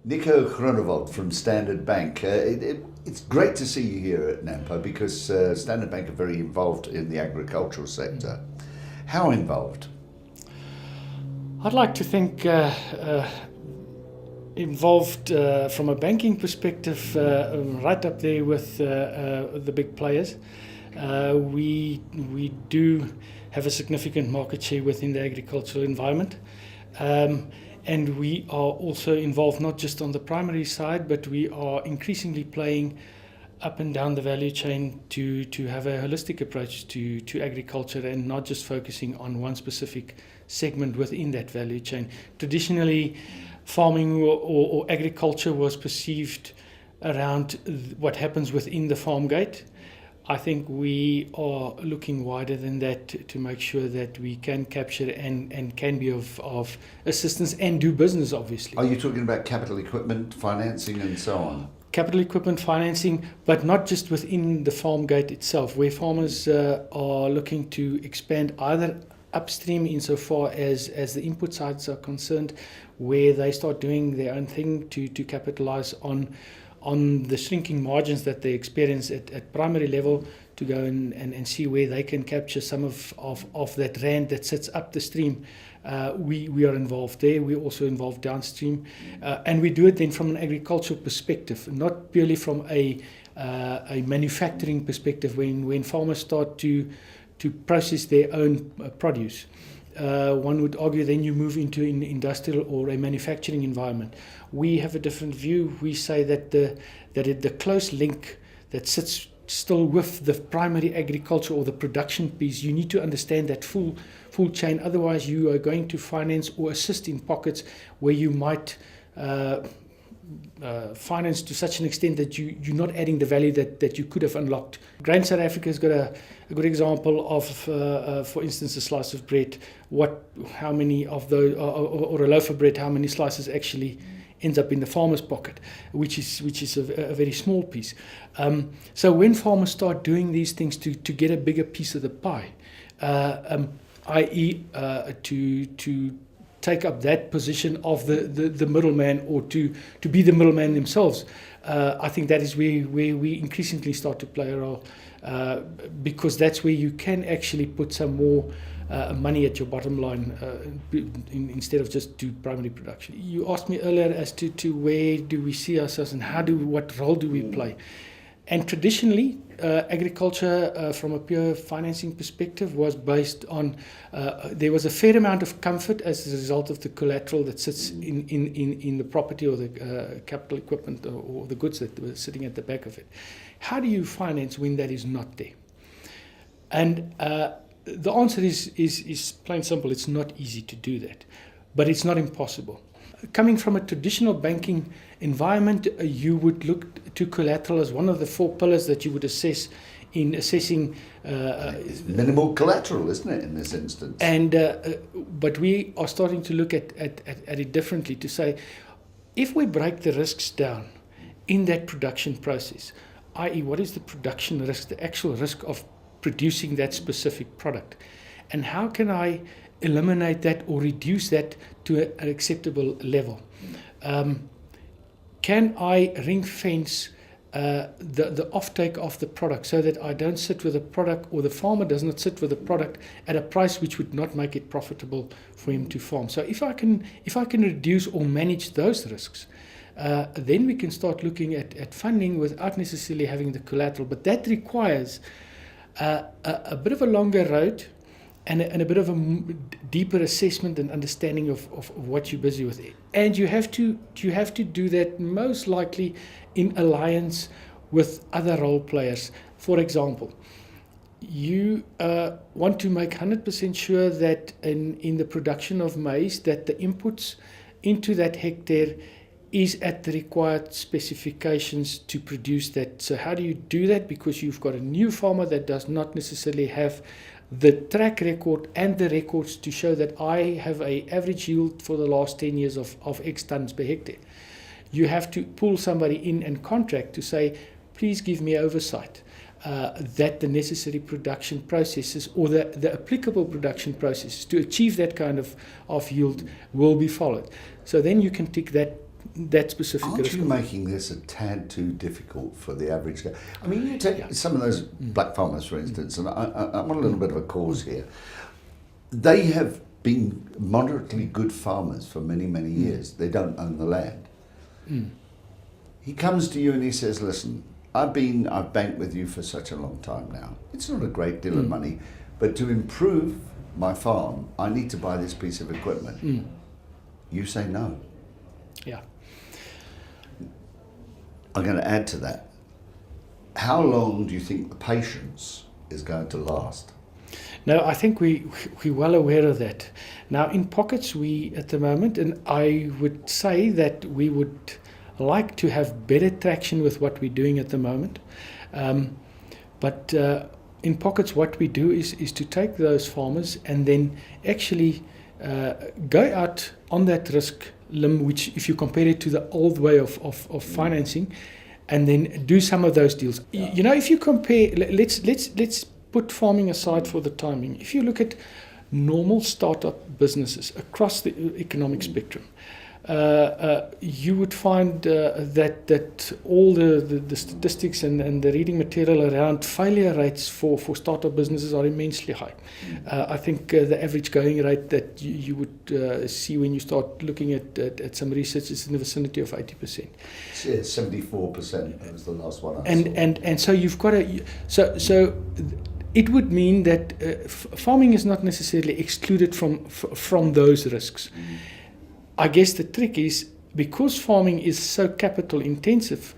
Nico Groenewald from Standard Bank. It's great to see you here at NAMPO because Standard Bank are very involved in the agricultural sector. How involved? I'd like to think involved from a banking perspective, right up there with the big players. We do have a significant market share within the agricultural environment. And we are also involved not just on the primary side, but we are increasingly playing up and down the value chain to have a holistic approach to agriculture and not just focusing on one specific segment within that value chain. Traditionally, farming or agriculture was perceived around what happens within the farm gate. I think we are looking wider than that to make sure that we can capture and can be of assistance and do business, obviously. Are you talking about capital equipment, financing and so on? Capital equipment financing, but not just within the farm gate itself, where farmers are looking to expand either upstream insofar as the input sides are concerned, where they start doing their own thing to capitalize on the shrinking margins that they experience at primary level, to go and see where they can capture some of that rand that sits up the stream. We are involved there. We're also involved downstream. And we do it then from an agricultural perspective, not purely from a manufacturing perspective, when farmers start to process their own produce. One would argue then you move into an industrial or a manufacturing environment. We have a different view. We say that the close link that sits still with the primary agriculture or the production piece, you need to understand that full chain. Otherwise, you are going to finance or assist in pockets where you might finance to such an extent that you're not adding the value that you could have unlocked. Grain South Africa has got a good example of, for instance, a slice of bread. How many of those, or a loaf of bread, how many slices actually ends up in the farmer's pocket, which is a very small piece. So when farmers start doing these things to get a bigger piece of the pie, i.e. to take up that position of the middleman, or to be the middleman themselves, I think that is where we increasingly start to play a role, because that's where you can actually put some more money at your bottom line instead of just do primary production. You asked me earlier as to where do we see ourselves and what role do we play. And traditionally, agriculture, from a pure financing perspective, was based on, there was a fair amount of comfort as a result of the collateral that sits in the property or the capital equipment or the goods that were sitting at the back of it. How do you finance when that is not there? And the answer is plain simple. It's not easy to do that, but it's not impossible. Coming from a traditional banking environment, you would look to collateral as one of the four pillars that you would assess in assessing. It's minimal collateral, isn't it, in this instance? And but we are starting to look at it differently, to say, if we break the risks down in that production process, i.e. what is the production risk, the actual risk of producing that specific product, and how can I eliminate that or reduce that to an acceptable level? Can I ring fence the offtake of the product so that I don't sit with a product, or the farmer does not sit with a product at a price which would not make it profitable for him to farm? So if I can reduce or manage those risks, then we can start looking at funding without necessarily having the collateral. But that requires a bit of a longer road and a bit of a deeper assessment and understanding of what you're busy with. And you have to do that most likely in alliance with other role players. For example, you want to make 100% sure that in the production of maize, that the inputs into that hectare is at the required specifications to produce that. So how do you do that? Because you've got a new farmer that does not necessarily have the track record and the records to show that I have an average yield for the last 10 years of X tons per hectare. You have to pull somebody in and contract to say, please give me oversight that the necessary production processes, or the applicable production processes to achieve that kind of yield, will be followed. So then you can tick that that specific Aren't risk. you making this a tad too difficult for the average guy? I mean, you take some of those black farmers, for instance, and I'm on a little bit of a cause here. They have been moderately good farmers for many, many years. They don't own the land. He comes to you and he says, listen, I've banked with you for such a long time now. It's not a great deal of money, but to improve my farm, I need to buy this piece of equipment. You say no. Yeah. I'm going to add to that. How long do you think the patience is going to last? No, I think we're well aware of that. Now, in pockets, we at the moment, and I would say that we would like to have better traction with what we're doing at the moment. But in pockets, what we do is to take those farmers and then actually go out on that risk limb, which if you compare it to the old way of financing, and then do some of those deals. You know, if you compare, let's put farming aside for the timing. If you look at normal startup businesses across the economic spectrum, you would find that all the statistics and the reading material around failure rates for startup businesses are immensely high. I think the average going rate that you would see when you start looking at some research is in the vicinity of 80%. Yeah, 74% was the last one I saw. And so you've got so it would mean that farming is not necessarily excluded from those risks. I guess the trick is, because farming is so capital intensive,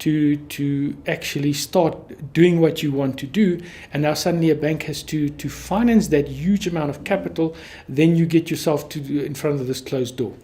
to actually start doing what you want to do, and now suddenly a bank has to finance that huge amount of capital, then you get yourself in front of this closed door.